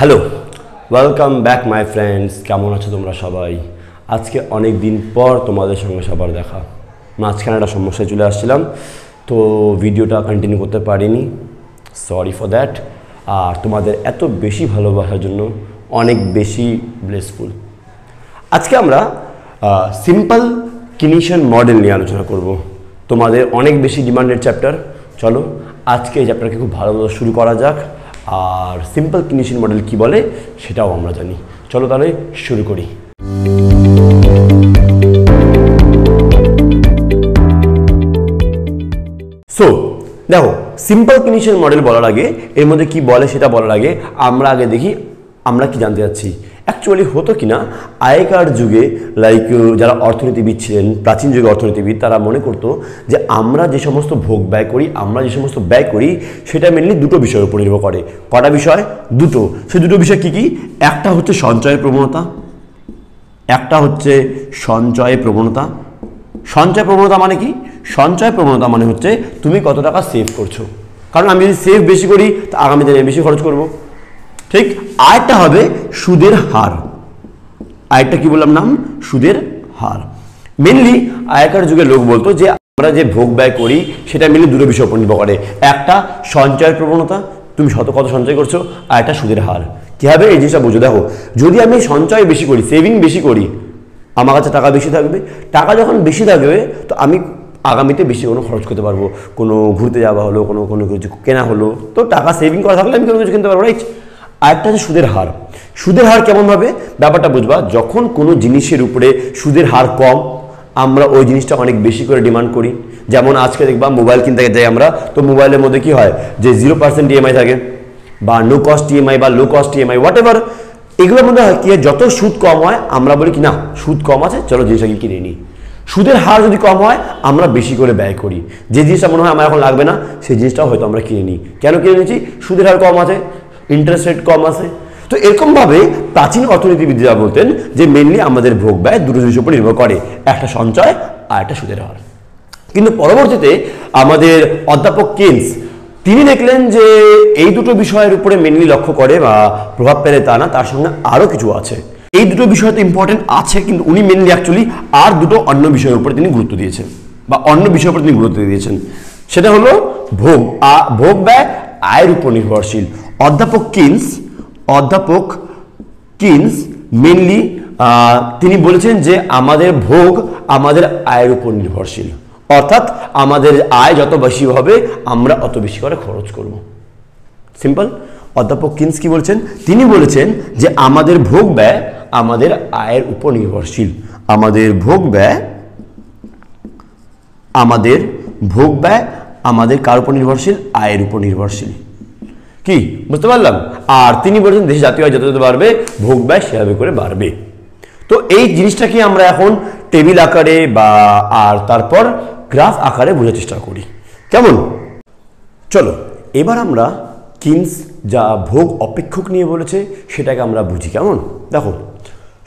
Hello, welcome back my friends. কেমন আছো তোমরা সবাই? আজকে অনেক দিন পর তোমাদের সঙ্গে সবার দেখা। মাঝখানে একটা সমস্যায় চলে আসছিলাম, তো ভিডিওটা কন্টিনিউ করতে পারিনি, সরি ফর দ্যাট। আর তোমাদের এত বেশি ভালোবাসার জন্য অনেক বেশি ব্লেসফুল। আজকে আমরা সিম্পল কিনিশিয়ান মডেল নিয়ে আলোচনা করব। তোমাদের অনেক বেশি ডিমান্ডেড চ্যাপ্টার। চলো আজকে এই চ্যাপ্টারকে খুব ভালোভাবে শুরু করা যাক। আর সিম্পল কিনিশিয়ান মডেল কি বলে সেটাও আমরা জানি। চলো তাহলে শুরু করি। সো দেখো, সিম্পল কিনিশিয়ান মডেল বলার আগে, এর মধ্যে কি বলে সেটা বলার আগে আমরা আগে দেখি আমরা কি জানতে চাচ্ছি। অ্যাকচুয়ালি হতো কি না, আগেকার যুগে লাইক যারা অর্থনীতিবিদ ছিলেন, প্রাচীন যুগে অর্থনীতিবিদ, তারা মনে করতো যে আমরা যে সমস্ত ভোগ ব্যয় করি, আমরা যে সমস্ত ব্যয় করি, সেটা মেনলি দুটো বিষয়ের উপর নির্ভর করে। কটা বিষয়? দুটো। সেই দুটো বিষয় কি কি? একটা হচ্ছে সঞ্চয়ের প্রবণতা, একটা হচ্ছে সঞ্চয়ের প্রবণতা। সঞ্চয় প্রবণতা মানে কি? সঞ্চয় প্রবণতা মানে হচ্ছে তুমি কত টাকা সেভ করছো। কারণ আমি যদি সেভ বেশি করি তো আগামী দিনে বেশি খরচ করব, ঠিক। আরেকটা হবে সুদের হার। আরেকটা কি বললাম নাম? সুদের হার। মেনলি আগেকার যুগে লোক বলতো যে আমরা যে ভোগ ব্যয় করি সেটা মেনলি দুটো বিষয় উপর নির্ভর করে। একটা সঞ্চয়ের প্রবণতা, তুমি কত সঞ্চয় করছো, আর একটা সুদের হার। কি হবে এই জিনিসটা বুঝো। দেখো, যদি আমি সঞ্চয় বেশি করি, সেভিং বেশি করি, আমার কাছে টাকা বেশি থাকবে। টাকা যখন বেশি থাকবে তো আমি আগামীতে বেশি কোনো খরচ করতে পারবো। কোনো ঘুরতে যাওয়া হলো, কোনো কিছু কেনা হলো, তো টাকা সেভিং করা থাকলে আমি কোনো কিছু কিনতে পারবো, রাইট। আরেকটা হচ্ছে সুদের হার। সুদের হার কেমন হবে ব্যাপারটা বুঝবা। যখন কোনো জিনিসের উপরে সুদের হার কম, আমরা ওই জিনিসটা অনেক বেশি করে ডিমান্ড করি। যেমন আজকে দেখবা মোবাইল কিনতে যাই আমরা, তো মোবাইলের মধ্যে কি হয় যে 0% ইএমআই থাকে, বা নো কস্ট ইএমআই বা low cost EMI, what ever. এগুলোর মধ্যে হয় কি, যত সুদ কম হয় আমরা বলি কি না সুদ কম আছে, চলো জিনিসটাকে কিনে নিই। সুদের হার যদি কম হয় আমরা বেশি করে ব্যয় করি। যে জিনিসটা মনে হয় আমার এখন লাগবে না, সেই জিনিসটাও হয়তো আমরা কিনে নিই। কেন কিনে নিচ্ছি? সুদের হার কম আছে, ইন্টারেস্ট রেট কম আছে। তো এরকমভাবে প্রাচীন অর্থনীতিবিদরা বলতেন যে মেনলি আমাদের ভোগ ব্যয় দুটো জিনিসের উপর নির্ভর করে, একটা সঞ্চয় আর একটা সুদের হার। কিন্তু পরবর্তীতে আমাদের অধ্যাপক কেনস, তিনি দেখলেন যে এই দুটো বিষয়ের উপরে মেনলি লক্ষ্য করে বা প্রভাব ফেলে তা না, তার সঙ্গে আরও কিছু আছে। এই দুটো বিষয় তো ইম্পর্টেন্ট আছে, কিন্তু উনি মেনলি অ্যাকচুয়ালি আর দুটো অন্য বিষয়ের উপরে তিনি গুরুত্ব দিয়েছেন, বা অন্য বিষয়ের উপর তিনি গুরুত্ব দিয়েছেন। সেটা হলো ভোগ ব্যয় আয়ের উপর নির্ভরশীল। অধ্যাপক কিনস মেনলি তিনি বলেছেন যে আমাদের ভোগ আমাদের আয়ের উপর নির্ভরশীল। অর্থাৎ আমাদের আয় যত বেশি হবে আমরা অত বেশি করে খরচ করব। সিম্পল। অধ্যাপক কিনস কি বলছেন? তিনি বলেছেন যে আমাদের ভোগ ব্যয় আমাদের আয়ের উপর নির্ভরশীল। আমাদের ভোগ ব্যয় আমাদের কার উপর নির্ভরশীল? আয়ের উপর নির্ভরশীল। কি বুঝতে পারলাম? আর তিনি বলেছেন দেশের জাতীয় আয় যত যত বাড়বে ভোগ ব্যয় সেভাবে করে বাড়বে। তো এই জিনিসটাকে আমরা এখন টেবিল আকারে বা আর তারপর গ্রাফ আকারে বোঝার চেষ্টা করি। কেমন? চলো এবার আমরা কিনস যা ভোগ অপেক্ষক নিয়ে বলেছে সেটাকে আমরা বুঝি। কেমন? দেখো,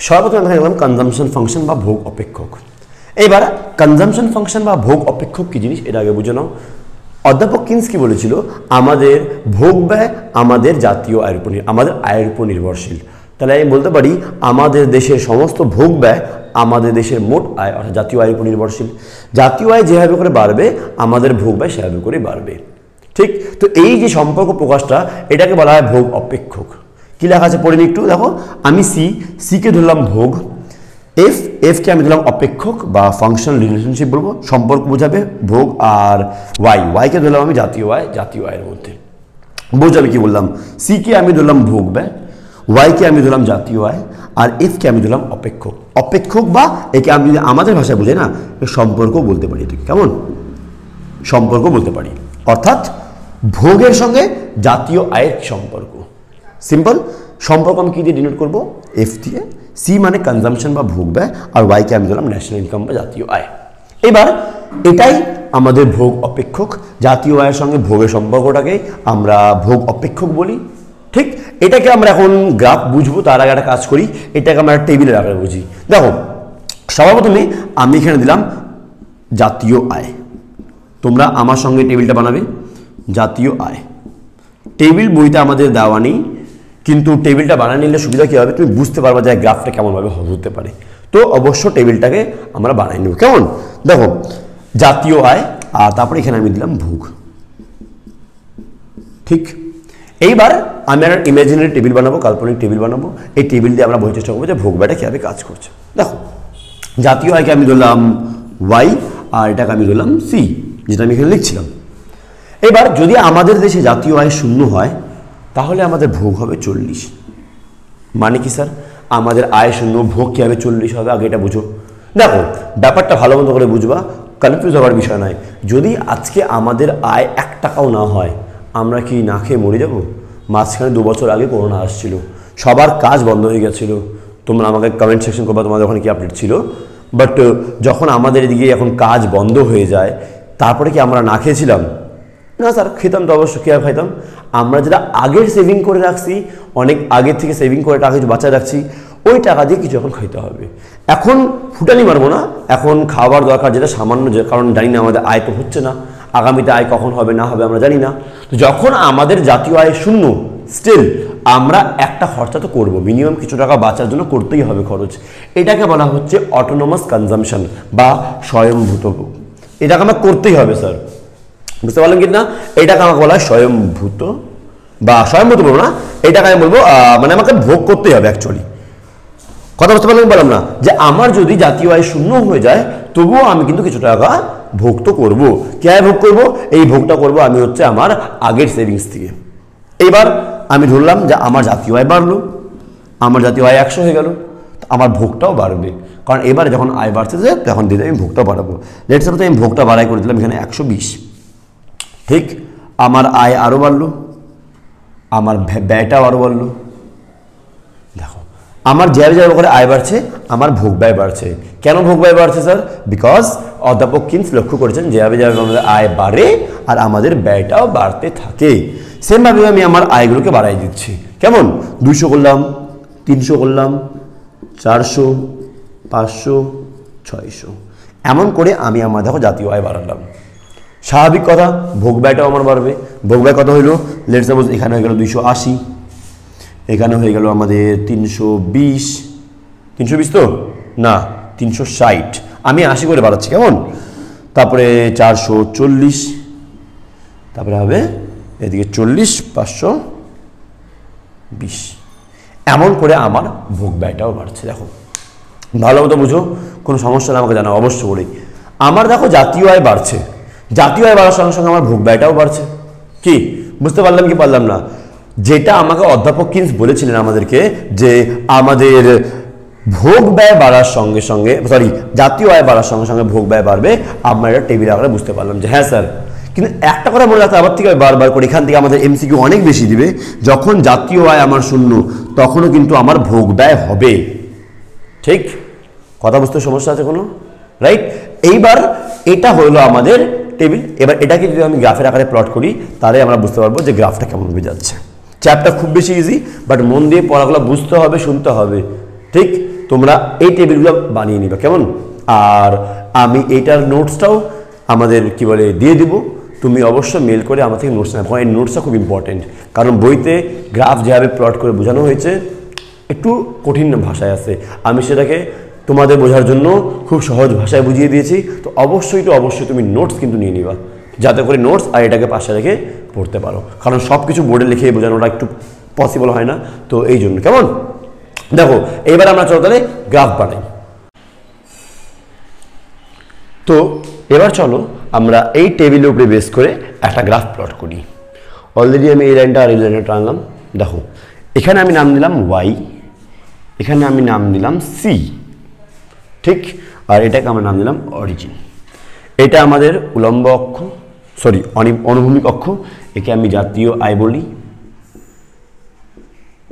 সর্বপ্রথম আমরা দেখলাম কনজাম্পশন ফাংশন বা ভোগ অপেক্ষক। এবার কনজাম্পশন ফাংশন বা ভোগ অপেক্ষক কি জিনিস এটা আগে বুঝে নাও। অধ্যাপক কিনস কি বলেছিল? আমাদের ভোগ ব্যয় আমাদের জাতীয় আয়ের উপর, আমাদের আয়ের উপর নির্ভরশীল। তাহলে আমি বলতে পারি আমাদের দেশের সমস্ত ভোগ ব্যয় আমাদের দেশের মোট আয় অর্থাৎ জাতীয় আয়ের উপর নির্ভরশীল। জাতীয় আয় যেভাবে করে বাড়বে আমাদের ভোগ ব্যয় সেভাবে করে বাড়বে, ঠিক। তো এই যে সম্পর্ক প্রকাশটা, এটাকে বলা হয় ভোগ অপেক্ষক। কি লেখা আছে পড়ে নি একটু দেখো। আমি সিকে ধরলাম ভোগ, এফকে আমি ধরলাম অপেক্ষক বা ফাংশনাল রিলেশনশিপ বলবো, সম্পর্ক বোঝাবে ভোগ, আর ওয়াইকে ধরলাম আমি জাতীয় আয়ের মধ্যে। বোঝাবে কি বললাম? সিকে আমি ধরলাম ভোগ ব্যয়, ওয়াইকে আমি ধরলাম জাতীয় আয়, আর এফকে আমি ধরলাম অপেক্ষক বা একে আমি যদি আমাদের ভাষায় বুঝে না সম্পর্ক বলতে পারি। এটাকে কেমন? সম্পর্ক বলতে পারি। অর্থাৎ ভোগের সঙ্গে জাতীয় আয়ের সম্পর্ক। সিম্পল। সম্পর্ক আমি কি দিয়ে ডিনোট করবো? এফ দিয়ে। সি মানে কনজাম্পশন বা ভোগ ব্যয়, আর ওয়াইকে আমি ধরলাম ন্যাশনাল ইনকাম বা জাতীয় আয়। এবার এটাই আমাদের ভোগ অপেক্ষক। জাতীয় আয়ের সঙ্গে ভোগের সম্পর্কটাকে আমরা ভোগ অপেক্ষক বলি, ঠিক। এটাকে আমরা এখন গ্রাফ বুঝবো, তার আগে একটা কাজ করি, এটাকে আমরা টেবিলের আকারে বুঝি। দেখো, সর্বপ্রথমে আমি এখানে দিলাম জাতীয় আয়। তোমরা আমার সঙ্গে টেবিলটা বানাবে। জাতীয় আয় টেবিল বইতে আমাদের দেওয়া নেই, কিন্তু টেবিলটা বানিয়ে নিলে সুবিধা কী হবে, তুমি বুঝতে পারবা যে গ্রাফটা কেমনভাবে হতে পারে। তো অবশ্য টেবিলটাকে আমরা বানিয়ে নেব। কেমন, দেখো জাতীয় আয়, আর তারপরে এখানে আমি দিলাম ভোগ। ঠিক, এইবার আমি একটা ইমাজিনারি টেবিল বানাবো, কাল্পনিক টেবিল বানাবো। এই টেবিল দিয়ে আমরা বোঝার চেষ্টা করবো যে ভোগ ব্যয়টা কীভাবে কাজ করছে। দেখো জাতীয় আয়কে আমি ধরলাম ওয়াই, আর এটাকে আমি ধরলাম সি, যেটা আমি এখানে লিখছিলাম। এবার যদি আমাদের দেশে জাতীয় আয় 0 হয় তাহলে আমাদের ভোগ হবে 40। মানে কি স্যার, আমাদের আয় 0, ভোগ কী হবে 40 হবে। আগে এটা বুঝো। দেখো ব্যাপারটা ভালো মতো করে বুঝবা, কনফিউজ হওয়ার বিষয় নয়। যদি আজকে আমাদের আয় 1 টাকাও না হয়, আমরা কি না খেয়ে মরে যাব? মাঝখানে 2 বছর আগে করোনা আসছিল, সবার কাজ বন্ধ হয়ে গেছিলো। তোমরা আমাকে কমেন্ট সেকশন করবা তোমাদের ওখানে কি আপডেট ছিল। বাট যখন আমাদের এদিকে এখন কাজ বন্ধ হয়ে যায়, তারপরে কি আমরা না খেয়েছিলাম? না স্যার, খেতাম তো অবশ্যই। কীভাবে খাইতাম? আমরা যেটা আগের সেভিং করে রাখছি, অনেক আগের থেকে সেভিং করে টাকা কিছু বাঁচায় রাখছি, ওই টাকা দিয়ে কিছু এখন খাইতে হবে। এখন ফুটানি মারবো না, এখন খাবার দরকার যেটা সামান্য, যে কারণ জানি না আমাদের আয় তো হচ্ছে না, আগামীতে আয় কখন হবে না হবে আমরা জানি না। তো যখন আমাদের জাতীয় আয় 0, স্টিল আমরা একটা খরচা তো করবো, মিনিমাম কিছু টাকা বাঁচার জন্য করতেই হবে খরচ। এটাকে বলা হচ্ছে অটোনোমাস কনজামশন বা স্বয়ংভূত। এটাকে আমরা করতেই হবে স্যার, বুঝতে পারলেন কি না? এটাকে আমাকে বলা হয় স্বয়ংভূত, বা স্বয়ংভূত বলবো না, এটাকে আমি বলবো মানে আমাকে ভোগ করতেই হবে অ্যাকচুয়ালি। কথা বুঝতে পারলাম? বললাম না যে আমার যদি জাতীয় আয় 0 হয়ে যায় তবুও আমি কিন্তু কিছু টাকা ভোগ তো করবো। কীভাবে ভোগ করবো? এই ভোগটা করবো আমি হচ্ছে আমার আগের সেভিংস থেকে। এইবার আমি ধরলাম যে আমার জাতীয় আয় বাড়লো, আমার জাতীয় আয় 100 হয়ে গেল, আমার ভোগটাও বাড়বে। কারণ এবারে যখন আয় বাড়তে যায় তখন দিলে আমি ভোগটা বাড়াবো। লেটস সাপোজ আমি ভোগটা বাড়াই করে দিলাম এখানে 120। ঠিক, আমার আয় আরও বাড়লো, আমার ব্যয়টাও আরও বাড়লো। দেখো আমার যাবে যাবে করে আয় বাড়ছে, আমার ভোগ ব্যয় বাড়ছে। কেন ভোগ ব্যয় বাড়ছে স্যার? বিকজ অধ্যাপক কিন্স লক্ষ্য করেছেন যেভাবে যেভাবে আমাদের আয় বাড়ে আর আমাদের ব্যয়টাও বাড়তে থাকে, সেমভাবে আমি আমার আয়গুলোকে বাড়াই দিচ্ছি। কেমন? 200 করলাম, 300 করলাম, 400, 500, 600, এমন করে আমি আমার দেখো জাতীয় আয় বাড়ালাম। স্বাভাবিক কথা, ভোগ ব্যয়টাও আমার বাড়বে। ভোগ ব্যয় কত হইলো? লেটস সাপোজ এখানে হয়ে গেল 280, এখানে হয়ে গেল আমাদের 320, 320 তো না 360, আমি 80 করে বাড়াচ্ছি। কেমন? তারপরে 440, তারপরে হবে এদিকে 40, 520, এমন করে আমার ভোগ ব্যয়টাও বাড়ছে। দেখো ভালো মতো বুঝো, কোনো সমস্যা না আমাকে জানাও অবশ্য করেই। আমার দেখো জাতীয় আয় বাড়ছে, জাতীয় আয় বাড়ার সঙ্গে সঙ্গে আমার ভোগ ব্যয়টাও বাড়ছে। কি বুঝতে পারলাম কি পারলাম না? যেটা আমাকে অধ্যাপক কিন্স বলেছিলেন আমাদেরকে যে আমাদের ভোগ ব্যয় বাড়ার সঙ্গে সঙ্গে, সরি জাতীয় আয় বাড়ার সঙ্গে সঙ্গে ভোগ ব্যয় বাড়বে, আমরা এটা টেবিল আকারে বুঝতে পারলাম যে হ্যাঁ স্যার। কিন্তু একটা কথা মনে রাখতে আবার থেকে বারবার করে, এখান থেকে আমাদের এমসিকিউ অনেক বেশি দিবে। যখন জাতীয় আয় আমার 0 তখনও কিন্তু আমার ভোগ ব্যয় হবে। ঠিক কথা বুঝতে সমস্যা আছে কোনো? রাইট, এইবার এটা হলো আমাদের টেবিল। এবার এটাকে যদি আমি গ্রাফের আকারে প্লট করি তাহলে আমরা বুঝতে পারবো যে গ্রাফটা কেমনভাবে যাচ্ছে। চ্যাপ্টার খুব বেশি ইজি, বাট মন দিয়ে পড়াগুলো বুঝতে হবে, শুনতে হবে। ঠিক, তোমরা এই টেবিলগুলো বানিয়ে নিবে কেমন? আর আমি এইটার নোটসটাও আমাদের কি বলে দিয়ে দিব, তুমি অবশ্যই মেল করে আমার থেকে নোটস নেবে। এই নোটসটা খুব ইম্পর্টেন্ট, কারণ বইতে গ্রাফ যেভাবে প্লট করে বোঝানো হয়েছে একটু কঠিন ভাষায় আছে, আমি সেটাকে তোমাদের বোঝার জন্য খুব সহজ ভাষায় বুঝিয়ে দিয়েছি। তো অবশ্যই তুমি নোটস কিন্তু নিয়ে নিবা, যাতে করে নোটস আর এটাকে পাশে রেখে পড়তে পারো, কারণ সব কিছু বোর্ডে লিখে বোঝানোটা একটু পসিবল হয় না। তো এই জন্য কেমন? দেখো এবার আমরা চলো তাহলে গ্রাফ বানাই। তো এবার চলো আমরা এই টেবিলের উপরে বেস করে একটা গ্রাফ প্লট করি। অলরেডি আমি এই লাইনটা আর এই লাইনটা টানলাম। দেখো এখানে আমি নাম দিলাম ওয়াই, এখানে আমি নাম দিলাম সি, ঠিক, আর এটাকে আমরা নাম দিলাম অরিজিন। এটা আমাদের উলম্ব অক্ষ, সরি অনুভূমিক অক্ষ, একে আমি জাতীয় আয় বলি,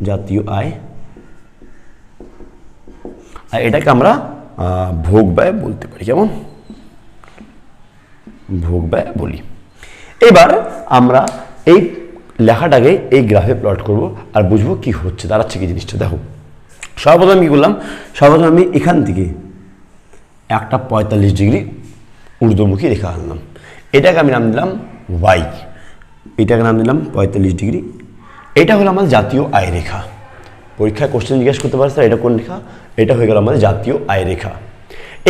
জাতীয় আয়, আর এটাকে আমরা ভোগ ব্যয় বলতে পারি। কেমন? ভোগ ব্যয় বলি। এবার আমরা এই লেখাটাকে এই গ্রাফে প্লট করব আর বুঝবো কি হচ্ছে, দাঁড়াচ্ছে কি জিনিসটা। দেখো সর্বপ্রথম কি করলাম, সর্বপ্রথম আমি এখান থেকে একটা 45 ডিগ্রি ঊর্ধ্বমুখী রেখা আনলাম, এটাকে আমি নাম দিলাম ওয়াই, এটাকে নাম দিলাম 45 ডিগ্রি, এটা হলো আমাদের জাতীয় আয় রেখা। পরীক্ষায় কোশ্চেন জিজ্ঞেস করতে পারে স্যার এটা কোন রেখা, এটা হয়ে গেল আমাদের জাতীয় আয় রেখা।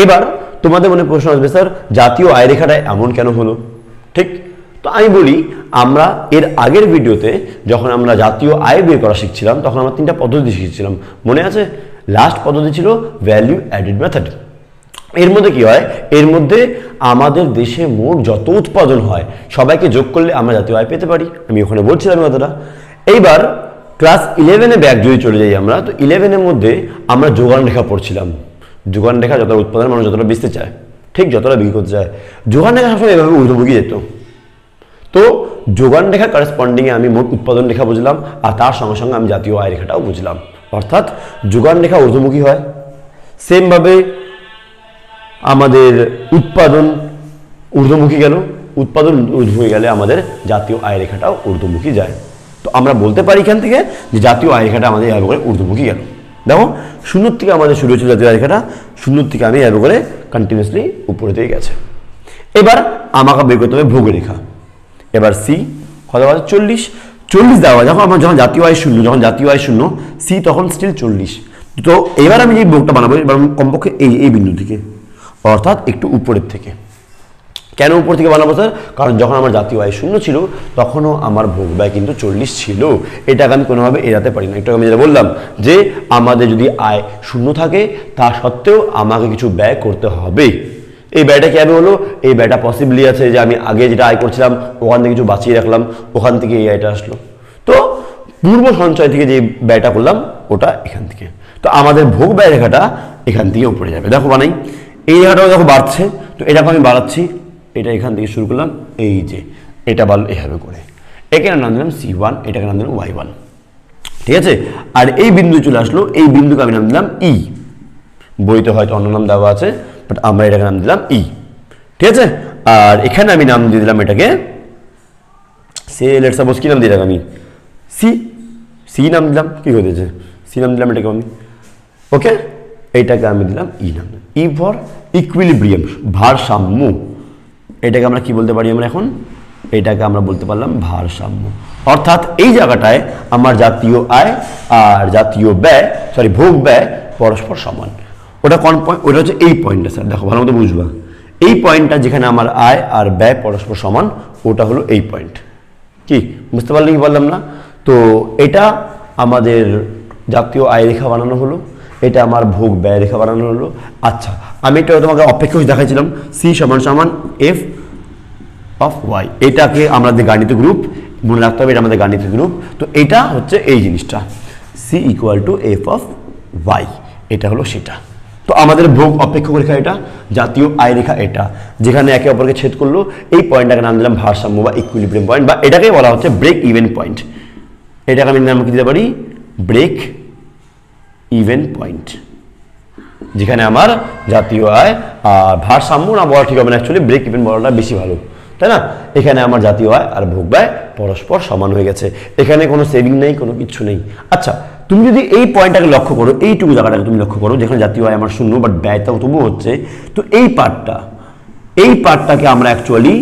এবার তোমাদের মনে প্রশ্ন আসবে স্যার জাতীয় আয় রেখাটা এমন কেন হলো, ঠিক? তো আমি বলি, আমরা এর আগের ভিডিওতে যখন আমরা জাতীয় আয় বের করা শিখছিলাম তখন আমরা 3টা পদ্ধতি শিখছিলাম, মনে আছে? লাস্ট পদ্ধতি ছিল ভ্যালু অ্যাডেড মেথড। এর মধ্যে কি হয়, এর মধ্যে আমাদের দেশে মোট যত উৎপাদন হয় সবাইকে যোগ করলে আমরা জাতীয় আয় পেতে পারি, আমি ওখানে বলছিলাম কথাটা। এইবার ক্লাস 11-এ ব্যাক যদি চলে যাই আমরা, তো 11-এর মধ্যে আমরা যোগান রেখা পড়ছিলাম। যোগান রেখা যতটা উৎপাদন মানুষ যতটা বেচতে চায়, ঠিক যতটা বিক্রি করতে চায়, যোগান রেখা সবসময় এভাবে ঊর্ধ্বমুখী যেত। তো যোগান রেখা করেসপন্ডিংয়ে আমি মোট উৎপাদন রেখা বুঝলাম, আর তার সঙ্গে সঙ্গে আমি জাতীয় আয় রেখাটাও বুঝলাম। অর্থাৎ যোগান রেখা ঊর্ধ্বমুখী হয়, সেমভাবে আমাদের উৎপাদন ঊর্ধ্বমুখী গেল, উৎপাদন ঊর্ধ্বমুখী গেলে আমাদের জাতীয় আয় রেখাটাও ঊর্ধ্বমুখী যায়। তো আমরা বলতে পারি এখান থেকে যে জাতীয় আয় রেখাটা আমাদের এভাবে করে ঊর্ধ্বমুখী গেল। দেখো শূন্যর থেকে আমাদের শুরু হয়েছিল জাতীয় আয় রেখাটা, শূন্যর থেকে আমি এভাবে করে কন্টিনিউসলি উপরে দিয়ে গেছে। এবার আমাকে বের করতে হবে ভোগ রেখা। এবার সি কত আছে 40 দেওয়া, যখন জাতীয় আয় শূন্য, যখন জাতীয় আয় শূন্য সি তখন স্টিল 40। তো এবার আমি যে ভোগটা বানাবো এবার কমপক্ষে এই বিন্দু থেকে, অর্থাৎ একটু উপরের থেকে। কেন উপর থেকে বানাবো স্যার? কারণ যখন আমার জাতীয় আয় শূন্য ছিল তখনও আমার ভোগ ব্যয় কিন্তু 40 ছিল, এটাকে আমি কোনোভাবে এড়াতে পারি না। একটু আমি যেটা বললাম যে আমাদের যদি আয় শূন্য থাকে তা সত্ত্বেও আমাকে কিছু ব্যয় করতে হবে। এই ব্যয়টা কীভাবে হলো? এই ব্যয়টা পসিবলি আছে যে আমি আগে যেটা আয় করছিলাম ওখান থেকে কিছু বাঁচিয়ে রাখলাম, ওখান থেকে এই আয়টা আসলো। তো পূর্ব সঞ্চয় থেকে যে ব্যয়টা করলাম ওটা এখান থেকে। তো আমাদের ভোগ ব্যয় রেখাটা এখান থেকে উপরে যাবে। দেখো বানাই, এই রেখাটাও দেখো বাড়ছে, তো এটাকে আমি বাড়াচ্ছি, এটা এখান থেকে শুরু করলাম, এই যে এটা বাড়লো এভাবে করে, একে নাম দিলাম C1, এটাকে নাম দিলাম Y1, ঠিক আছে? আর এই বিন্দু চলে আসলো, এই বিন্দুকে আমি নাম দিলাম E। বইতে হয়তো অন্য নাম দেওয়া আছে, বাট আমরা এটাকে নাম দিলাম E, ঠিক আছে? আর এখানে আমি নাম দিয়ে দিলাম এটাকে সে লেটস সাপোজ কি নাম দিয়ে রাখ আমি সি নাম দিলাম, কি হয়েছে সি নাম দিলাম এটাকে আমি, ওকে? এইটাকে আমি দিলাম ই নাম, ই ফর ইকুইলিব্রিয়াম, ভারসাম্য। এটাকে আমরা কি বলতে পারি আমরা এখন? এটাকে আমরা বলতে পারলাম ভারসাম্য। অর্থাৎ এই জায়গাটায় আমার জাতীয় আয় আর জাতীয় ব্যয়, সরি ভোগ ব্যয় পরস্পর সমান। ওটা কোন পয়েন্ট? ওটা হচ্ছে এই পয়েন্টটা স্যার, দেখো ভালো মতো বুঝবা। এই পয়েন্টটা যেখানে আমার আয় আর ব্যয় পরস্পর সমান, ওটা হলো এই পয়েন্ট। কি বুঝতে পারলে কি বললাম না? তো এটা আমাদের জাতীয় আয় রেখা বানানো হলো, এটা আমার ভোগ ব্যয় রেখা বানানো হলো। আচ্ছা আমি এটা তোমাকে অপেক্ষক দেখাচ্ছিলাম, সি সমান সমান এফ অফ ওয়াই, এটাকে আমাদের গাণিতিক গ্রুপ মনে রাখতে হবে, এটা আমাদের গাণিতিক গ্রুপ। তো এটা হচ্ছে এই জিনিসটা C equal to F of Y, এটা হলো সেটা। তো আমাদের ভোগ অপেক্ষক রেখা এটা, জাতীয় আয় রেখা এটা, যেখানে একে অপরকে ছেদ করলো, এই পয়েন্টটাকে নাম দিলাম ভারসাম্য বা ইকুইলিব্রিয়াম পয়েন্ট, বা এটাকেই বলা হচ্ছে ব্রেক ইভেন পয়েন্ট। এটাকে আমি নাম কি দিতে পারি? ব্রেক ইভেন পয়েন্ট, যেখানে আমার জাতীয় আয় আর ভারসাম্য না বলা ঠিক হবে না, অ্যাকচুয়ালি ব্রেক ইভেন বলাটা বেশি ভালো, তাই না? এখানে আমার জাতীয় আয় আর ভোগ ব্যয় পরস্পর সমান হয়ে গেছে, এখানে কোনো সেভিং নেই, কোনো কিছু নেই। আচ্ছা তুমি যদি এই পয়েন্টটাকে লক্ষ্য করো, এইটুকু জায়গাটাকে তুমি লক্ষ্য করো যেখানে জাতীয় আয় আমার শূন্য বাট ব্যয়টাও তবুও হচ্ছে, তো এই পার্টটাকে আমরা অ্যাকচুয়ালি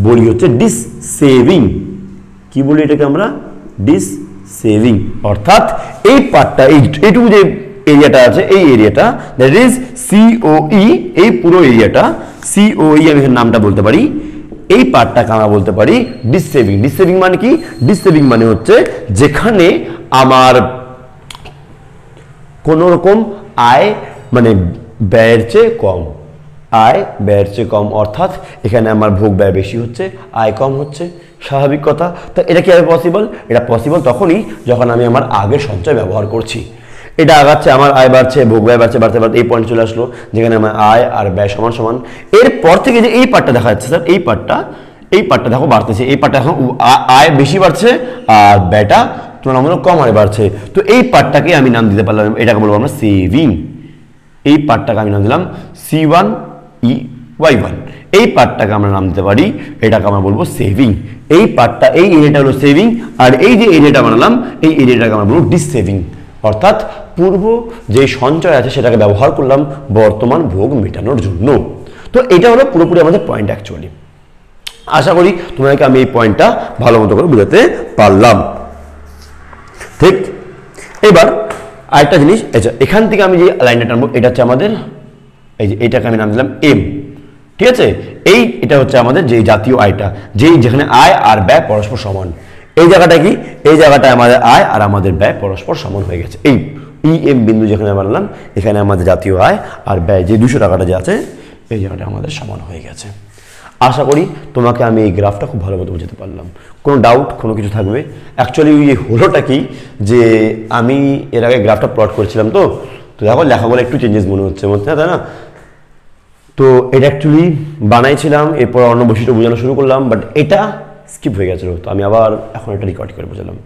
বলি হচ্ছে ডিস সেভিং। কি বলি এটাকে আমরা? Dissaving. অর্থাৎ এই পার্টটা, এইটুকু যে এরিয়াটা আছে, এই এরিয়াটা দ্যাট ইজ সিওই, এই পুরো এরিয়াটা সিওই, আমি এখানে নামটা বলতে পারি। এই পার্টটাকে আমরা বলতে পারি ডিস সেভিং। ডিস সেভিং মানে কি? ডিস সেভিং মানে হচ্ছে যেখানে আমার কোনো রকম আয় মানে ব্যয়ের চেয়ে কম, আয় ব্যয়ের চেয়ে কম, অর্থাৎ এখানে আমার ভোগ ব্যয় বেশি হচ্ছে, আয় কম হচ্ছে, স্বাভাবিক কথা। তো এটা কীভাবে পসিবল? এটা পসিবল তখনই যখন আমি আমার আগের সঞ্চয় ব্যবহার করছি। এটা আগাচ্ছে, আমার আয় বাড়ছে, ভোগ ব্যয় বাড়ছে, বাড়তে বাড়তে এই পয়েন্ট চলে আসলো যেখানে আমার আয় আর ব্যয় সমান সমান। এরপর থেকে যে এই পার্টটা দেখা যাচ্ছে স্যার, এই পার্টটা দেখো বাড়তেছে, এই পার্টটা এখন আয় বেশি বাড়ছে আর ব্যয়টা তুলনামূলক কম হারে বাড়ছে। তো এই পার্টটাকে আমি নাম দিতে পারলাম, এটাকে বলবো আমরা সেভিং। এই পার্টটাকে আমি নাম দিলাম C1 Y1, এই পার্টটাকে আমরা নাম দিতে পারি, এটাকে আমরা বলবো সেভিং। এই পার্টটা, এই এরিয়াটা হলো সেভিং, আর এই যে এরিয়াটা বানালাম এই এরিয়াটাকে আমরা বলবো ডিস সেভিং। অর্থাৎ পূর্ব যে সঞ্চয় আছে সেটাকে ব্যবহার করলাম বর্তমান ভোগ মেটানোর জন্য। তো এটা হলো পুরোপুরি আমাদের পয়েন্ট অ্যাকচুয়ালি। আশা করি তোমাদেরকে আমি এই পয়েন্টটা ভালো মতো করে বোঝাতে পারলাম। ঠিক। এবার আরেকটা জিনিস, আচ্ছা এখান থেকে আমি যে লাইনটা টানবো এটা হচ্ছে আমাদের এই যে এটাকে আমি নাম দিলাম এম, ঠিক আছে। এটা হচ্ছে আমাদের যে জাতীয় আয়টা, যেখানে আয় আর ব্যয় পরস্পর সমান। এই জায়গাটা কি, এই জায়গাটায় আমাদের আয় আর আমাদের ব্যয় পরস্পর সমান হয়ে গেছে। এই এম বিন্দু যেখানে বানালাম এখানে আমাদের জাতীয় আয় আর ব্যয় যে 200 টাকাটা যে আছে এই জায়গাটা আমাদের সমান হয়ে গেছে। আশা করি তোমাকে আমি এই গ্রাফটা খুব ভালোভাবে বোঝাতে পারলাম। কোনো ডাউট কোনো কিছু থাকবে? অ্যাকচুয়ালি এই হলোটা কি যে আমি এর আগে গ্রাফটা প্লট করেছিলাম, তো দেখো লেখাগুলো একটু চেঞ্জেস মনে হচ্ছে তাই না। তো এটা অ্যাকচুয়ালি বানাইছিলাম, এরপর অন্য বৈশিষ্ট্য বোঝানো শুরু করলাম, বাট এটা স্কিপ হয়ে গেছিলো, তো আমি আবার এখন এটা রেকর্ড করে বোঝালাম।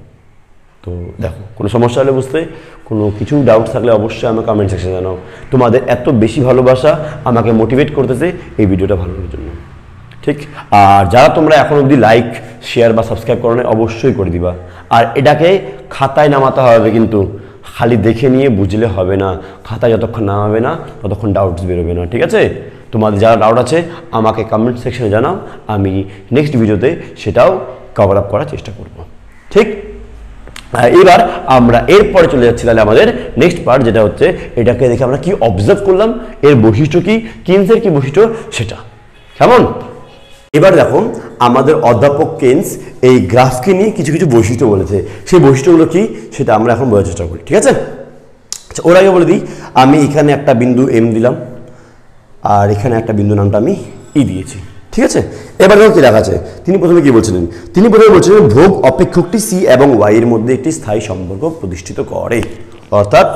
তো দেখো কোনো সমস্যা হলে বুঝতে, কোনো কিছু ডাউট থাকলে অবশ্যই আমাকে কমেন্ট সেকশনে জানাও। তোমাদের এত বেশি ভালোবাসা আমাকে মোটিভেট করতেছে এই ভিডিওটা ভালো করার জন্য, ঠিক। আর যারা তোমরা এখন অবধি লাইক শেয়ার বা সাবস্ক্রাইব করো না অবশ্যই করে দিবা। আর এটাকে খাতায় নামাতে হবে, কিন্তু খালি দেখে নিয়ে বুঝলে হবে না। খাতায় যতক্ষণ নামাবে না ততক্ষণ ডাউটস বেরোবে না, ঠিক আছে। তোমাদের যারা ডাউট আছে আমাকে কমেন্ট সেকশনে জানাও, আমি নেক্সট ভিডিওতে সেটাও কভার আপ করার চেষ্টা করব, ঠিক। এবার আমরা এরপরে চলে যাচ্ছি তাহলে আমাদের নেক্সট পার্ট, যেটা হচ্ছে এটাকে দেখে আমরা কি অবজার্ভ করলাম, এর বৈশিষ্ট্য কি, কিনসের কি বৈশিষ্ট্য সেটা কেমন। এবার দেখো আমাদের অধ্যাপক কেন্স এই গ্রাফকে নিয়ে কিছু কিছু বৈশিষ্ট্য বলেছে, সেই বৈশিষ্ট্যগুলো কি সেটা আমরা এখন বোঝার চেষ্টা করি, ঠিক আছে। আচ্ছা ওর আগে বলে দিই, আমি এখানে একটা বিন্দু এম দিলাম আর এখানে একটা বিন্দু নামটা আমি ই দিয়েছি, ঠিক আছে। এবার দেখো কি লেখা আছে, তিনি প্রথমে কি বলছিলেন, তিনি প্রথমে বলছিলেন ভোগ অপেক্ষকটি সি এবং ওয়াই এর মধ্যে একটি স্থায়ী সম্পর্ক প্রতিষ্ঠিত করে। অর্থাৎ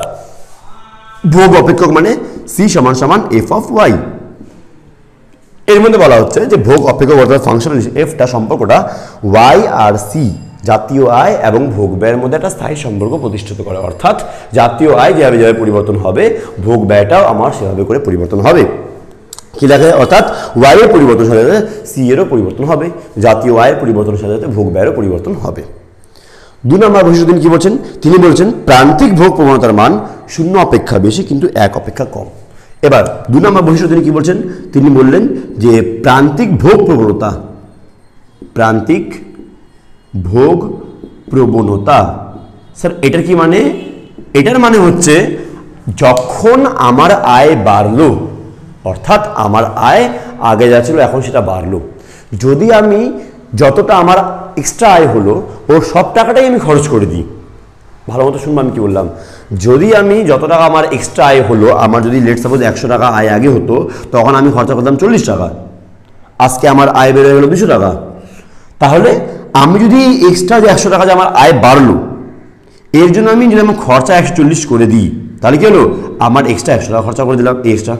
ভোগ অপেক্ষক মানে সি সমান সমান এফ অফ ওয়াই। এর মধ্যে বলা হচ্ছে যে ভোগ অপেক্ষক অর্থাৎ ফাংশন এফটা সম্পর্কটা ওয়াই আর সি জাতীয় আয় এবং ভোগ ব্যয়ের মধ্যে একটা স্থায়ী সম্পর্ক প্রতিষ্ঠিত করে। অর্থাৎ জাতীয় আয় যেভাবে যেভাবে পরিবর্তন হবে ভোগ ব্যয়টাও আমার সেভাবে করে পরিবর্তন হবে। কি লেখা, অর্থাৎ ওয়াই এর পরিবর্তন সাথে সাথে সি এরও পরিবর্তন হবে, জাতীয় আয়ের পরিবর্তনের সাথে সাথে ভোগ ব্যয়েরও পরিবর্তন হবে। 2 নম্বর বৈশিষ্ট্য তিনি কি বলছেন, তিনি বলছেন প্রান্তিক ভোগ প্রবণতার মান 0 অপেক্ষা বেশি কিন্তু 1 অপেক্ষা কম। এবার 2 নম্বর বৈশিষ্ট্য তিনি কি বলছেন, তিনি বললেন যে প্রান্তিক ভোগ প্রবণতা, প্রান্তিক ভোগ প্রবণতা। স্যার এটার কি মানে, এটার মানে হচ্ছে যখন আমার আয় বাড়লো, অর্থাৎ আমার আয় আগে যা ছিল এখন সেটা বাড়লো, যদি আমি যতটা আমার এক্সট্রা আয় হলো ওর সব টাকাটাই আমি খরচ করে দিই। ভালো মতো শুনবো আমি কি বললাম, যদি আমি যত টাকা আমার এক্সট্রা আয় হলো, আমার যদি লেট সাপোজ 100 টাকা আয় আগে হতো তখন আমি খরচা করতাম 40 টাকা, আজকে আমার আয় বেড়ে গেলো 200 টাকা, তাহলে আমি যদি এক্সট্রা যে 100 টাকা যে আমার আয় বাড়লো এর জন্য আমি যদি আমার খরচা 140 করে দিই তাহলে কি হলো, আমার এক্সট্রা 100 টাকা খরচা করে দিলাম এক্সট্রা,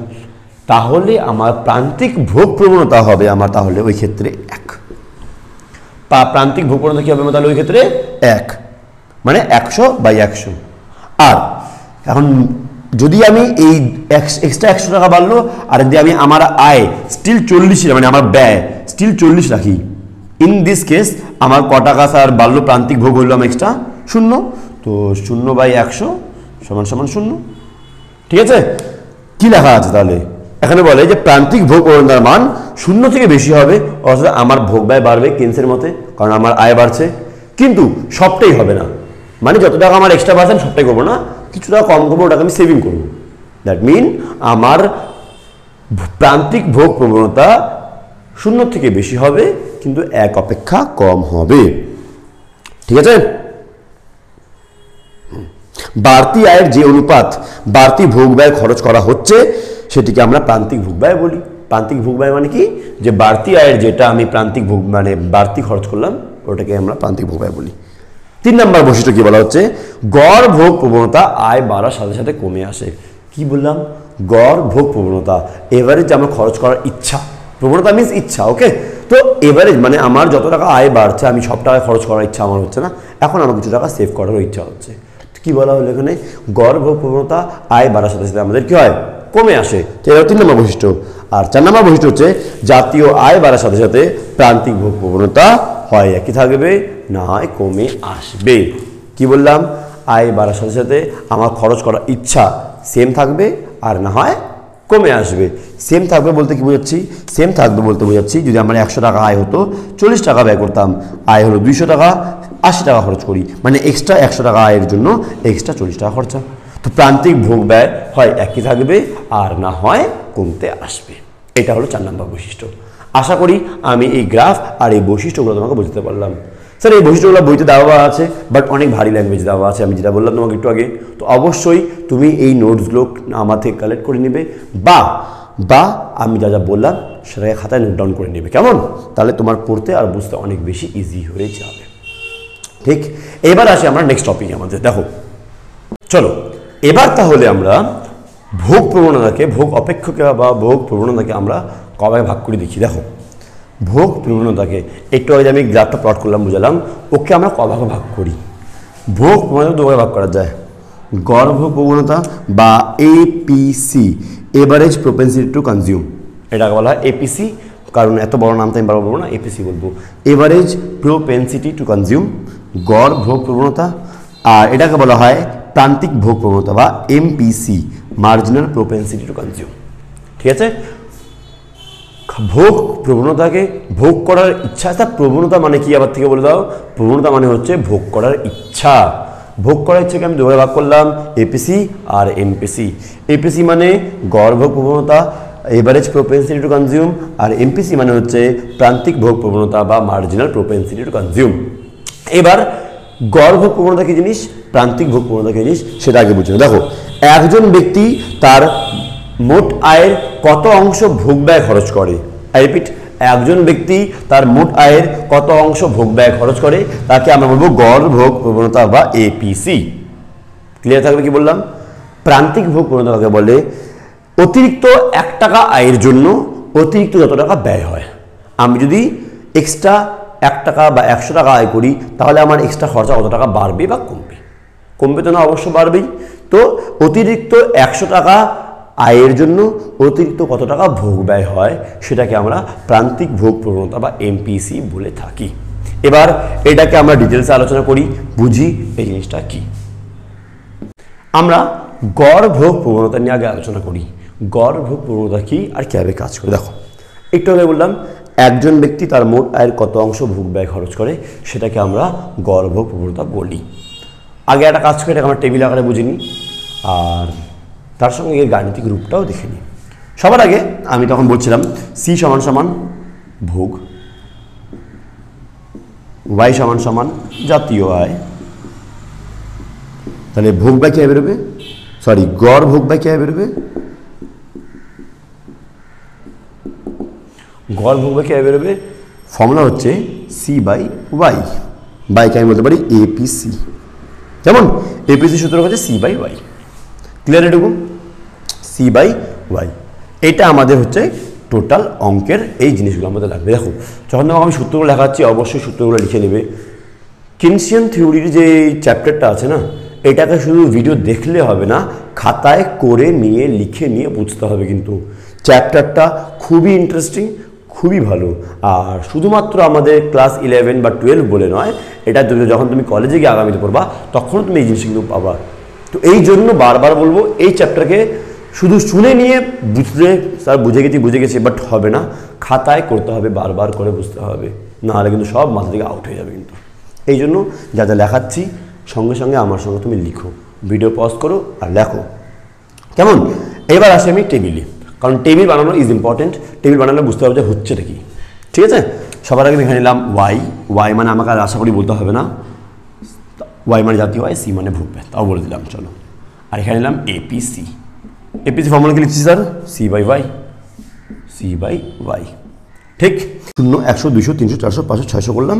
তাহলে আমার প্রান্তিক ভোগ প্রবণতা হবে আমার তাহলে ওই ক্ষেত্রে 1। প্রান্তিক ভোগ প্রবণতা কি হবে তাহলে ওই ক্ষেত্রে 1, মানে 100/100। আর এখন যদি আমি এই এক্সট্রা 100 টাকা বাড়লো আর যদি আমি আমার আয় স্টিল 40 মানে আমার ব্যয় স্টিল 40 রাখি, ইন দিস কেস আমার ক টাকা স্যার বাড়লো প্রান্তিক ভোগ হইলো আমার এক্সট্রা 0, তো 0/100 সমান সমান 0, ঠিক আছে। কি লেখা আছে তাহলে, এখানে বলে যে প্রান্তিক ভোগ প্রবণতার মান 0 থেকে বেশি হবে, অর্থাৎ আমার ভোগ ব্যয় বাড়বে কেন্সের মতে, কারণ আমার আয় বাড়ছে, কিন্তু সবটাই হবে না, মানে যত টাকা আমার এক্সট্রা বাড়ছে সবটাই করবো না, কিছু টাকা কম করবো, ওটাকে আমি সেভিং করবো। দ্যাট মিন আমার প্রান্তিক ভোগ প্রবণতা 0 থেকে বেশি হবে কিন্তু 1 অপেক্ষা কম হবে, ঠিক আছে। বাড়তি আয়ের যে অনুপাত বাড়তি ভোগ ব্যয় খরচ করা হচ্ছে সেটিকে আমরা প্রান্তিক ভোগ ব্যয় বলি। প্রান্তিক ভোগ ব্যয় মানে কি, যে বাড়তি আয়ের যেটা আমি প্রান্তিক ভোগ মানে বাড়তি খরচ করলাম ওটাকে আমরা প্রান্তিক ভোগ ব্যয় বলি। 3 নম্বর বৈশিষ্ট্য কি বলা হচ্ছে, গড় ভোগ প্রবণতা আয় বাড়ার সাথে সাথে কমে আসে। কি বললাম, গড় ভোগ প্রবণতা, এভারেজ আমার খরচ করার ইচ্ছা, প্রবণতা মিনস ইচ্ছা, ওকে। তো এভারেজ মানে আমার যত টাকা আয় বাড়ছে আমি সব টাকা খরচ করার ইচ্ছা আমার হচ্ছে না, এখন আমার কিছু টাকা সেভ করারও ইচ্ছা হচ্ছে। কি বলা হলো এখানে, গড় ভোগ প্রবণতা আয় বাড়ার সাথে সাথে আমাদের কি হয়, কমে আসে। এটা 3 নম্বর বৈশিষ্ট্য। আর 4 নম্বর বৈশিষ্ট্য হচ্ছে জাতীয় আয় বাড়ার সাথে সাথে প্রান্তিক ভোগ প্রবণতা হয় একই থাকবে না হয় কমে আসবে। কি বললাম, আয় বাড়ার সাথে সাথে আমার খরচ করার ইচ্ছা সেম থাকবে আর না হয় কমে আসবে। সেম থাকবে বলতে কি বোঝাচ্ছি, সেম থাকবে বলতে বোঝাচ্ছি যদি আমার 100 টাকা আয় হতো 40 টাকা ব্যয় করতাম, আয় হলো 200 টাকা 80 টাকা খরচ করি, মানে এক্সট্রা 100 টাকা আয়ের জন্য এক্সট্রা 40 টাকা খরচা। তো প্রান্তিক ভোগ ব্যয় হয় একই থাকবে আর না হয় কমতে আসবে। এটা হলো 4 নম্বর বৈশিষ্ট্য। আশা করি আমি এই গ্রাফ আর এই বৈশিষ্ট্যগুলো তোমাকে বোঝাতে পারলাম। স্যার এই বৈশিষ্ট্যগুলো বইতে দেওয়া আছে, বাট অনেক ভারী ল্যাঙ্গুয়েজ দেওয়া আছে, আমি যেটা বললাম তোমাকে একটু আগে। তো অবশ্যই তুমি এই নোটসগুলো আমার থেকে কালেক্ট করে নেবে, বা আমি যা যা বললাম সেটাকে খাতায় নোট ডাউন করে নেবে, কেমন? তাহলে তোমার পড়তে আর বুঝতে অনেক বেশি ইজি হয়ে যাবে। ঠিক, এবার আসি আমরা নেক্সট টপিকে আমাদের। দেখো চলো এবার তাহলে আমরা ভোগ প্রবণতাকে, ভোগ অপেক্ষকে বা ভোগ প্রবণতাকে আমরা কবে ভাগ করে দেখি। দেখো ভোগ প্রবণতাকে একটু আগে আমি গ্রাফটা প্লট করলাম, বুঝালাম, ওকে আমরা কভাবে ভাগ করি। ভোগ প্রবণতা দুভাবে ভাগ করা যায়, গড় ভোগ প্রবণতা বা APC, average propensity to consume. এটাকে বলা হয় এপিসি, কারণ এত বড় নামটা আমি বলবো না, এপিসি বলবো, এভারেজ প্রপেন্সিটি টু কনজিউম, গড় ভোগ প্রবণতা। আর এটাকে বলা হয় প্রান্তিক ভোগ প্রবণতা বা MPC, marginal propensity to consume. ঠিক আছে, ভোগ প্রবণতাকে ভোগ করার ইচ্ছা। তার প্রবণতা মানে কি আবার থেকে বলে দাও? প্রবণতা মানে হচ্ছে ভোগ করার ইচ্ছা। ভোগ করার ইচ্ছাকে আমি দুভাবে ভাগ করলাম, এপিসি আর এমপিসি। এপিসি মানে গড় ভোগ প্রবণতা, এভারেজ প্রপেন্সিটি টু কনজিউম, আর এমপিসি মানে হচ্ছে প্রান্তিক ভোগ প্রবণতা বা মার্জিনাল প্রপেন্সিটি টু কনজিউম। এবার গড় ভোগ প্রবণতা কি জিনিস, প্রান্তিক ভোগ প্রবণতা কি জিনিস, সেটা আগে বুঝে নাও। দেখো একজন ব্যক্তি তার মোট আয়ের কত অংশ ভোগ ব্যয় খরচ করে, আই রিপিট, একজন ব্যক্তি তার মোট আয়ের কত অংশ ভোগ ব্যয় খরচ করে তাকে আমরা বলবো গড় ভোগ প্রবণতা বা এপিসি। ক্লিয়ার থাকবে কি বললাম? প্রান্তিক ভোগ প্রবণতা কাকে বলে? অতিরিক্ত 1 টাকা আয়ের জন্য অতিরিক্ত যত টাকা ব্যয় হয়। আমি যদি এক্সট্রা 1 টাকা বা 100 টাকা আয় করি তাহলে আমার এক্সট্রা খরচা কত টাকা বাড়বে বা কমবে? কমবে তো না, অবশ্য বাড়বেই। তো অতিরিক্ত 100 টাকা আয়ের জন্য অতিরিক্ত কত টাকা ভোগ ব্যয় হয় সেটাকে আমরা প্রান্তিক ভোগ প্রবণতা বা এমপিসি বলে থাকি। এবার এটাকে আমরা ডিটেলসে আলোচনা করি, বুঝি এই জিনিসটা কি। আমরা গড় ভোগ প্রবণতা নিয়ে আগে আলোচনা করি। গড় ভোগ প্রবণতা কি আর কীভাবে কাজ করে। দেখো একটু আগে বললাম একজন ব্যক্তি তার মোট আয়ের কত অংশ ভোগ ব্যয় খরচ করে সেটাকে আমরা গড় ভোগ প্রবণতা বলি। আগে একটা কাজ করে এটাকে আমরা টেবিল আকারে বুঝে নিই, আর তার সঙ্গে এর গাণিতিক রূপটাও দেখে নিই। সবার আগে আমি তখন বলছিলাম সি সমান সমান ভোগ, ওয়াই সমান সমান জাতীয় আয়। তাহলে ভোগ ব্যয় কীভাবে বেরোবে, সরি গড় ভোগ ব্যয় কীভাবে বেরোবে, গড় ভোগ ব্যয় কীভাবে বেরোবে? ফর্মুলা হচ্ছে সি বাই ওয়াই, বাইকে আমি বলতে পারি এপিসি। যেমন এপিসি সূত্র হচ্ছে সি বাই ওয়াই। ক্লিয়ার এটুকু? সি বাই ওয়াই, এটা আমাদের হচ্ছে টোটাল অঙ্কের এই জিনিসগুলো আমাদের লাগবে। দেখো যখন আমি সূত্রগুলো লেখাচ্ছি অবশ্যই সূত্রগুলো লিখে নেবে। কেনসিয়ান থিওরির যে চ্যাপ্টারটা আছে না, এটাকে শুধু ভিডিও দেখলে হবে না, খাতায় করে নিয়ে লিখে নিয়ে বুঝতে হবে। কিন্তু চ্যাপ্টারটা খুবই ইন্টারেস্টিং, খুবই ভালো। আর শুধুমাত্র আমাদের ক্লাস 11 বা 12 বলে নয়, এটা যখন তুমি কলেজে গিয়ে আগামীতে পড়বা তখনও তুমি এই জিনিসগুলো পাবা। তো এই জন্য বারবার বলবো এই চ্যাপ্টারকে শুধু শুনে নিয়ে বুঝতে, স্যার বুঝে গেছি বাট হবে না, খাতায় করতে হবে, বারবার করে বুঝতে হবে, নাহলে কিন্তু সব মাথা থেকে আউট হয়ে যাবে। কিন্তু এই জন্য যা যা লেখাচ্ছি সঙ্গে সঙ্গে আমার সঙ্গে তুমি লিখো, ভিডিও পজ করো আর লেখো, কেমন? এবার আসি আমি টেবিলে, কারণ টেবিল বানানো ইজ ইম্পর্টেন্ট। টেবিল বানালে বুঝতে হবে যে হচ্ছেটা কি। ঠিক আছে, সবার আগে লিখে নিলাম ওয়াই। ওয়াই মানে আমাকে আর আশা করি বলতে হবে না, ওয়াই মানে জাতীয় আয়, সি মানে ভোগ ব্যয়, তাও বলে দিলাম। চলো আর এখানে নিলাম এপিসি। এপিসি ফর্মুলা কি লিখছি sir? C by Y, C by Y. ঠিক, 0 100 200 300 400 500 600 করলাম।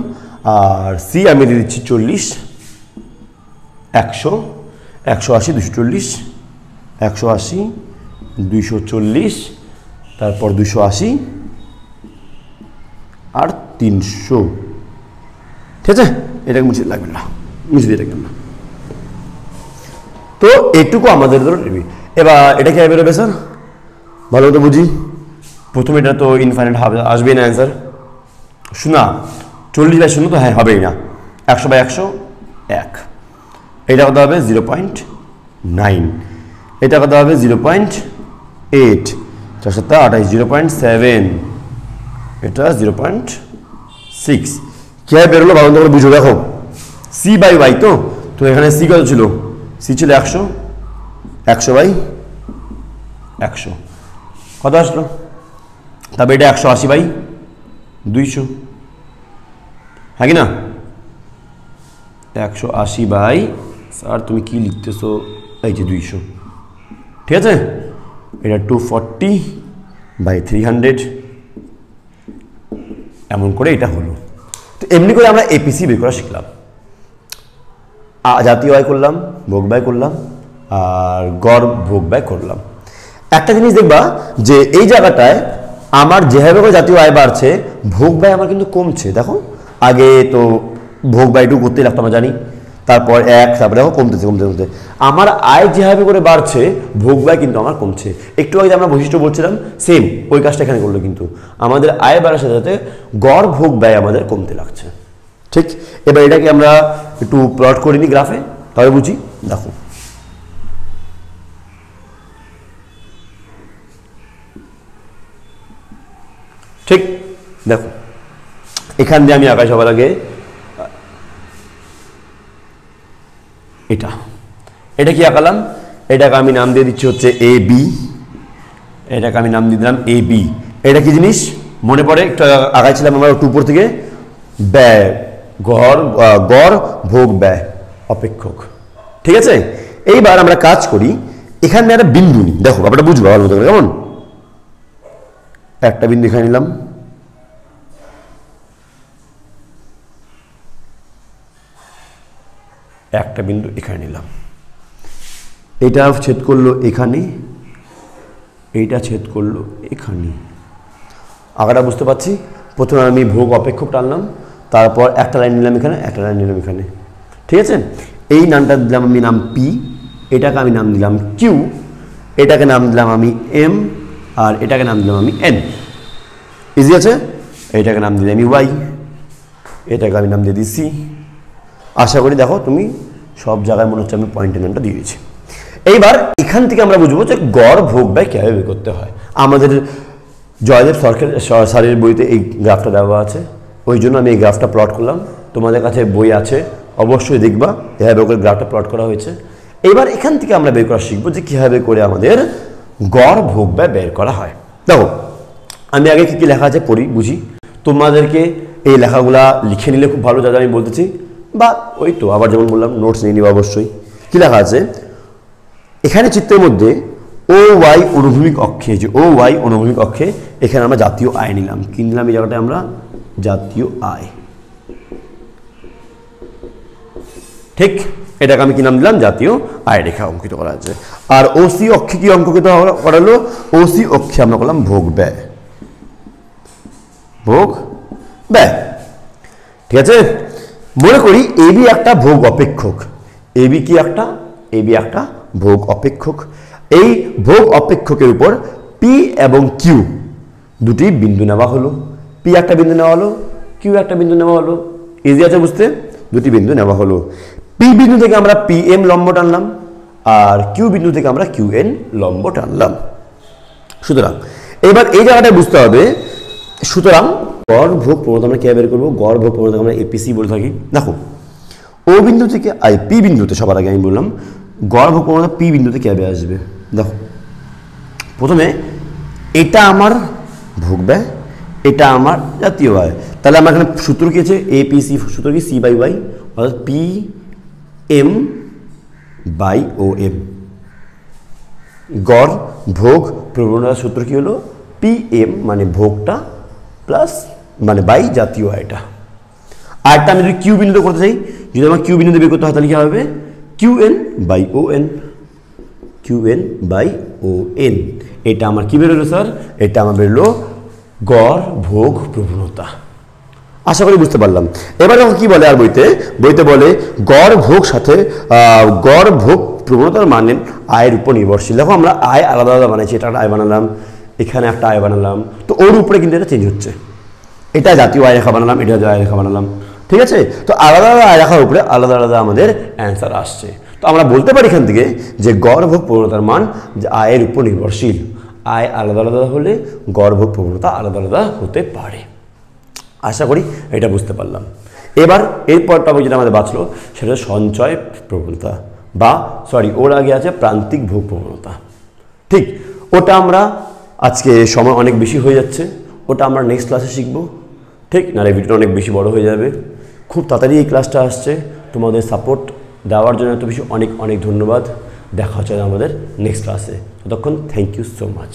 আর সি আমি দিয়ে দিচ্ছি 40, 100 180 240, 180 240, তারপর 280 আর 300। ঠিক আছে, এটাকে মুছে লাগবে না, মুছে দিয়ে রাখবেন না। তো এটুকু আমাদের ধরো টেবিল। এবার এটা কি বেরোবে স্যার? ভালো তো বুঝি। প্রথমে এটা তো ইনফাইনাইট আসবেই না অ্যান্সার, শোনা 40/0 তো হ্যাঁ হবেই না। 100/100 1, এটা কত হবে 0.9, এটা কত হবে 0.9, 8, 4 7 28, 0.7, এটা 0.6। কে বেরোলো ভালো করে বুঝো, দেখো সি বাই ওয়াই, তো এখানে সি কত ছিল, সি ছিল 100, 100 বাই 100 কত আসলো, তবে এটা 180 বাই 200, হ্যাঁ কি না, 180 বাই, স্যার তুমি কি লিখতেছো, এই যে 200, ঠিক আছে, এটা 240 বাই 300, এমন করে এটা হলো। তো এমনি করে আমরা এপিসি বের করা শিখলাম, জাতীয় আয় করলাম, ভোগ ব্যয় করলাম, আর গড় ভোগ ব্যয় করলাম। একটা জিনিস দেখবা যে এই জায়গাটায় আমার যেভাবে করে জাতীয় আয় বাড়ছে, ভোগ ব্যয় আমার কিন্তু কমছে। দেখো আগে তো ভোগ ব্যয়টুকু করতেই লাগতো, আমরা জানি, তারপর তারপরে দেখো কমতেছে কমতে কমতে, আমার আয় যেভাবে করে বাড়ছে, ভোগ ব্যয় কিন্তু আমার কমছে। একটু আগে আমরা বৈশিষ্ট্য বলছিলাম, সেম ওই কাজটা এখানে করলো, কিন্তু আমাদের আয় বাড়ার সাথে সাথে গড় ভোগ ব্যয় আমাদের কমতে লাগছে। ঠিক, এবার এটাকে আমরা একটু প্লট করে নিই গ্রাফে, তবে বুঝি। দেখো ঠিক, দেখো এখান দিয়ে আমি আঁকাই সবার আগে এটা কি আঁকালাম, এটাকে আমি নাম দিয়ে দিচ্ছি হচ্ছে এ বি, এটাকে আমি নাম দিয়ে দিলাম এ বি। এটা কি জিনিস মনে পড়ে, একটু আঁকাইছিলাম আমরা একটু উপর থেকে, ব্যয়, গড় ভোগ ব্যয় অপেক্ষক, ঠিক আছে। এইবার আমরা কাজ করি, এখানে একটা বিন্দু নিই, দেখো ব্যাপারটা বুঝবো ভালো মতো, কেমন, একটা বিন্দু এখানে নিলাম, একটা বিন্দু এখানে নিলাম, এটা ছেদ করলো এখানে, এইটা ছেদ করলো এখানে। আঁকাটা বুঝতে পারছি। প্রথমে আমি ভোগ অপেক্ষক টানলাম, তারপর একটা লাইন নিলাম এখানে, একটা লাইন নিলাম এখানে, ঠিক আছে। এই নামটা দিলাম আমি নাম পি, এটাকে আমি নাম দিলাম কিউ, এটাকে নাম দিলাম আমি এম, আর এটাকে নাম দিলাম আমি এন। ইজি আছে। এটাকে নাম দিলাম আমি ওয়াই, এটাকে আমি নাম দিয়ে দিই সি। আশা করি দেখো তুমি সব জায়গায় মনে হচ্ছে আমি পয়েন্টের নামটা দিয়ে দিয়েছি। এইবার এখান থেকে আমরা বুঝবো যে গড় ভোগ ব্যয় কীভাবে বের করতে হয়। আমাদের জয়দেব স্যারের বইতে এই গ্রাফটা দেওয়া আছে, ওই জন্য আমি এই গ্রাফটা প্লট করলাম। তোমাদের কাছে বই আছে, অবশ্যই দেখবা এভাবে করে গ্রাফটা প্লট করা হয়েছে। এইবার এখান থেকে আমরা বের করা শিখবো যে কীভাবে করে আমাদের গড় ভোগ ব্যয় বের করা হয়। দেখো আমি আগে কী কী লেখা আছে পড়ি, বুঝি। তোমাদেরকে এই লেখাগুলা লিখে নিলে খুব ভালো, যা আমি বলতেছি, বা ওই তো আবার যেমন বললাম নোটস নিয়ে নিবা অবশ্যই। কী লেখা আছে এখানে চিত্রের মধ্যে, ও ওয়াই অনুভূমিক অক্ষে, যে ও ওয়াই অনুভূমিক অক্ষে, এখানে আমরা জাতীয় আয় নিলাম। কি নিলাম এই জায়গাটায় আমরা, জাতীয় আয়, ঠিক। এটাকে আমি কি নাম দিলাম, জাতীয় আয় রেখা অঙ্কিত করা আছে। আর ওসি অক্ষে কি অঙ্কিত করালো, ওসি অক্ষে আমরা করলাম ভোগ ব্যয়, ভোগ ব্যয়, ঠিক আছে। মনে করি এবি একটা ভোগ অপেক্ষক, এবি কি একটা, এবি একটা ভোগ অপেক্ষক। এই ভোগ অপেক্ষকের উপর পি এবং কিউ দুটি বিন্দু নেওয়া হলো, পি একটা বিন্দু নেওয়া হলো, কিউ একটা বিন্দু নেওয়া হলো। ইজি আছে বুঝতে, দুটি বিন্দু নেওয়া হলো। পি বিন্দু থেকে আমরা পি এম লম্ব টানলাম, আর কিউ বিন্দু থেকে আমরা কিউ এন লম্ব টানলাম। সুতরাং এবার এই জায়গাটা বুঝতে হবে, সুতরাং গড় ভোগ প্রবণতা আমরা কীভাবে বের করবো, গড় ভোগ প্রবণতা আমরা এপিসি বলে থাকি। দেখো ও বিন্দু থেকে পি বিন্দুতে, সবার আগে আমি বললাম গড় ভোগ প্রবণতা পি বিন্দুতে কীভাবে আসবে। দেখো প্রথমে এটা আমার ভোগ ব্যয়, এটা আমার জাতীয় আয়, তাহলে আমার এখানে সূত্র কি আছে, এপিসি সূত্র কি, সি বাই ওয়াই, অর্থাৎ P M by O M. গড় ভোগ প্রবণতার সূত্র কি হলো, পি এম মানে ভোগটা প্লাস মানে বাই জাতীয় আয়টা। আরটা আমি যদি কিউ বিন্দু করতে চাই, যদি আমার কিউ বিন্দু বের করতে হয়, তাহলে কি হবে, Q N by O N, Q N by O N. এটা আমার কি বেরোলো স্যার, এটা আমার বেরোলো গড় ভোগ প্রবণতা। আশা করি বুঝতে পারলাম। এবার দেখো কি বলে, আর বইতে বলে গড় ভোগ সাথে গড় ভোগ প্রবণতার মানে আয়ের উপর নির্ভরশীল। দেখো আমরা আয় আলাদা আলাদা বানাইছি, এটা একটা আয় বানালাম, এখানে একটা আয় বানালাম, তো ওর উপরে কিন্তু এটা চেঞ্জ হচ্ছে। এটা জাতীয় আয় রেখা বানালাম, এটা জাতীয় আয় রেখা বানালাম, ঠিক আছে। তো আলাদা আলাদা আয় রেখার উপরে আলাদা আলাদা আমাদের অ্যান্সার আসছে। তো আমরা বলতে পারি এখান থেকে যে গড় ভোগ প্রবণতার মান আয়ের উপর নির্ভরশীল, আয় আলাদা আলাদা হলে গড় ভোগ প্রবণতা আলাদা আলাদা হতে পারে। আশা করি এটা বুঝতে পারলাম। এবার এরপর টপিক যেটা আমাদের বাঁচলো সেটা সঞ্চয় প্রবণতা ওর আগে আছে প্রান্তিক ভোগ প্রবণতা। ঠিক, ওটা আমরা আজকে সময় অনেক বেশি হয়ে যাচ্ছে, ওটা আমরা নেক্সট ক্লাসে শিখবো। ঠিক, নাহলে ভিডিওটা অনেক বেশি বড় হয়ে যাবে। খুব তাড়াতাড়ি এই ক্লাসটা আসছে, তোমাদের সাপোর্ট দেওয়ার জন্য এত বেশি অনেক অনেক ধন্যবাদ। দেখা হচ্ছে আমাদের নেক্সট ক্লাসে, ততক্ষণ থ্যাংক ইউ সো মাচ।